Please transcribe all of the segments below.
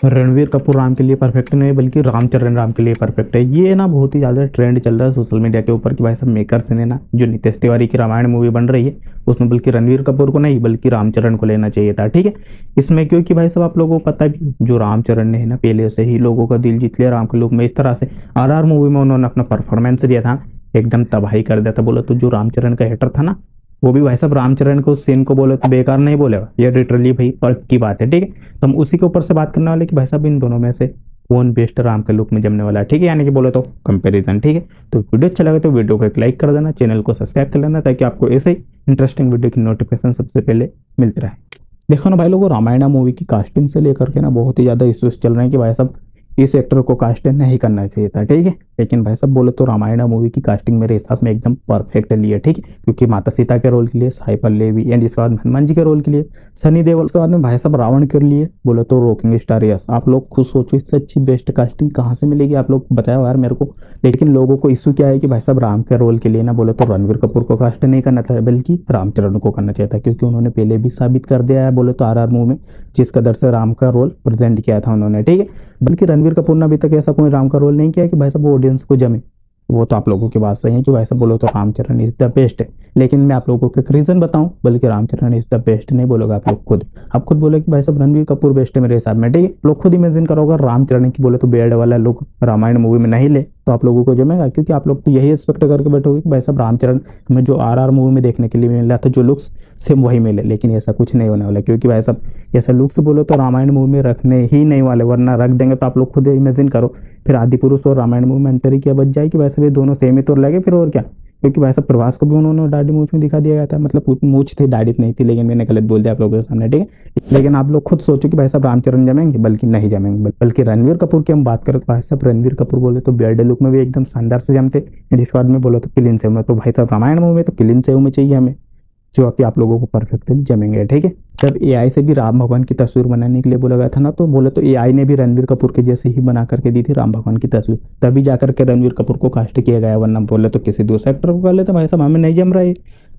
रणवीर कपूर राम के लिए परफेक्ट नहीं बल्कि रामचरण राम के लिए परफेक्ट है। ये ना बहुत ही ज़्यादा ट्रेंड चल रहा है सोशल मीडिया के ऊपर कि भाई सब मेकर्स ने ना जो नितेश तिवारी की रामायण मूवी बन रही है उसमें बल्कि रणवीर कपूर को नहीं बल्कि रामचरण को लेना चाहिए था। ठीक है, इसमें क्योंकि भाई सब आप लोगों को पता भी जो रामचरण ने है ना पहले से ही लोगों का दिल जीत लिया राम के लुक में। इस तरह से RR मूवी में उन्होंने अपना परफॉर्मेंस दिया था, एकदम तबाही कर दिया था। बोला तो जो रामचरण का हेटर था ना वो भी भाई साहब रामचरण को उस सीन को बोले तो बेकार नहीं बोलेगा, ये लिटरली भाई फर्क की बात है। ठीक है, तो हम उसी के ऊपर से बात करने वाले कि भाई साहब इन दोनों में से कौन बेस्ट राम के लुक में जमने वाला है। ठीक है, यानी कि बोले तो कंपैरिजन। ठीक है, तो वीडियो अच्छा लगे तो वीडियो को एक लाइक कर देना, चैनल को सब्सक्राइब कर लेना ताकि आपको ऐसे ही इंटरेस्टिंग वीडियो की नोटिफिकेशन सबसे पहले मिलती रहे। देखो ना भाई लोगों, रामायण मूवी की कास्टिंग से लेकर के ना बहुत ही ज़्यादा इश्यूज चल रहे हैं कि भाई साहब इस एक्टर को कास्टिंग नहीं करना चाहिए था। ठीक है, लेकिन भाई साहब बोले तो रामायण मूवी की कास्टिंग मेरे हिसाब में एकदम परफेक्ट ली है। ठीक है, क्योंकि माता सीता के रोल के लिए साई पल्लवी एंड इसके बाद हनुमान जी के रोल के लिए सनी देओल, उसके बाद में भाई साहब रावण के लिए बोले तो रॉकिंग स्टार यस। आप लोग खुद सोचो इससे अच्छी बेस्ट कास्टिंग कहाँ से मिलेगी, आप लोग बताओ यार मेरे को। लेकिन लोगों को इशू क्या है कि भाई साहब राम के रोल के लिए ना बोले तो रणवीर कपूर को कास्ट नहीं करना था बल्कि रामचरण को करना चाहिए था, क्योंकि उन्होंने पहले भी साबित कर दिया है बोले तो RR मूवी में जिस कदर से राम का रोल प्रेजेंट किया था उन्होंने। ठीक है, बल्कि रणवीर कपूर ने अभी तक ऐसा कोई राम का रोल नहीं किया कि भाई साहब वो ऑडियंस को जमे। वो तो आप लोगों की बात सही है कि भाई साहब बोलो तो रामचरण इज द बेस्ट है, लेकिन मैं आप लोगों को एक रीजन बताऊं, बल्कि रामचरण इज द बेस्ट नहीं बोलोगे आप लोग खुद। आप खुद बोले कि भाई साहब रणवीर कपूर बेस्ट है मेरे हिसाब में। ठीक है, लोग खुद इमेजिन करोगे रामचरण की बोले तो बेड वाला लुक रामायण मूवी में नहीं ले तो आप लोगों को जमेगा, क्योंकि आप लोग तो यही एक्सपेक्ट करके बैठोगे कि भाई साहब रामचरण हमें जो RR मूवी में देखने के लिए मिल रहा था जो लुक्स सेम वही मिले, लेकिन ऐसा कुछ नहीं होने वाला। क्योंकि भाई साहब ऐसा लुक्स बोलो तो रामायण मूवी में रखने ही नहीं वाले, वरना रख देंगे तो आप लोग खुद इमेजिन करो फिर आदि पुरुष और रामायण मूवी में अंतर ही क्या बच जाए कि वैसे भी दोनों सेम ही तो लगे फिर और क्या। क्योंकि भाई साहब प्रभास को भी उन्होंने दाढ़ी मूछ में दिखा दिया गया था, मतलब मूछ थी दाढ़ी नहीं थी, लेकिन मैंने गलत बोल दिया आप लोगों के सामने। ठीक है, लेकिन आप लोग खुद सोचो कि भाई साहब रामचरण जमेंगे, बल्कि नहीं जमेंगे। बल्कि रणवीर कपूर की हम बात करें तो भाई साहब रणवीर कपूर बोले तो बेड लुक में भी एकदम शानदार से जमते, जिसके बाद में बोलो तो क्लीन सेव में, तो भाई साहब रामायण मूवी में तो क्लीन सेव में चाहिए हमें जो कि आप लोगों को परफेक्टली जमेंगे। ठीक है, जब AI से भी राम भगवान की तस्वीर बनाने के लिए बोला गया था ना, तो बोले तो AI ने भी रणवीर कपूर के जैसे ही बना करके दी थी राम भगवान की तस्वीर, तभी जाकर के रणवीर कपूर को कास्ट किया गया, वरना बोले तो किसी दूसरे एक्टर को कर लेते भाई साहब, हमें नहीं जम रहा है।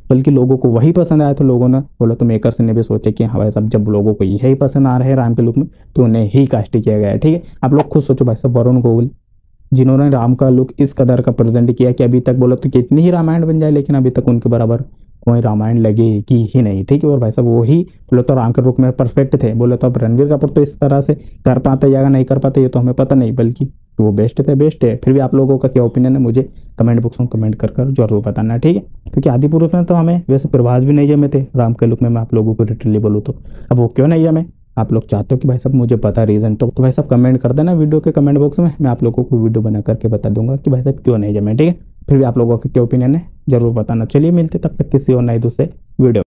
बल्कि लोगों को वही पसंद आया तो लोगों ने बोला तो मेकर्स ने भी सोचे कि हाँ भाई साहब जब लोगों को यही पसंद आ रहा है राम के लुक में तो उन्हें ही कास्ट किया गया है। ठीक है, आप लोग खुद सोचो भाई साहब वरुण गोविल जिन्होंने राम का लुक इस कदर का प्रेजेंट किया कि अभी तक बोला तो कितनी ही रामायण बन जाए लेकिन अभी तक उनके बराबर कोई रामायण लगेगी ही नहीं। ठीक है, और भाई साहब वो ही बोले तो राम के रूप में परफेक्ट थे। बोले तो अब रणवीर कपूर तो इस तरह से कर पाते या नहीं कर पाते ये तो हमें पता नहीं, बल्कि वो बेस्ट थे बेस्ट है। फिर भी आप लोगों का क्या ओपिनियन है मुझे कमेंट बॉक्स में कमेंट कर जरूर बताना। ठीक है, क्योंकि आदि पुरुष में तो हमें वैसे प्रभास भी नहीं जमे थे राम के लुक में, मैं आप लोगों को लिटरली बोलूँ तो। अब वो क्यों नहीं जमे आप लोग चाहते हो कि भाई साहब मुझे पता रीज़न, तो भाई साहब कमेंट कर देना वीडियो के कमेंट बॉक्स में, मैं आप लोगों को वीडियो बना करके बता दूंगा कि भाई साहब क्यों नहीं जमे। ठीक है, फिर भी आप लोगों का क्या ओपिनियन है जरूर बताना। चलिए मिलते तब तक किसी और नए दूसरे वीडियो।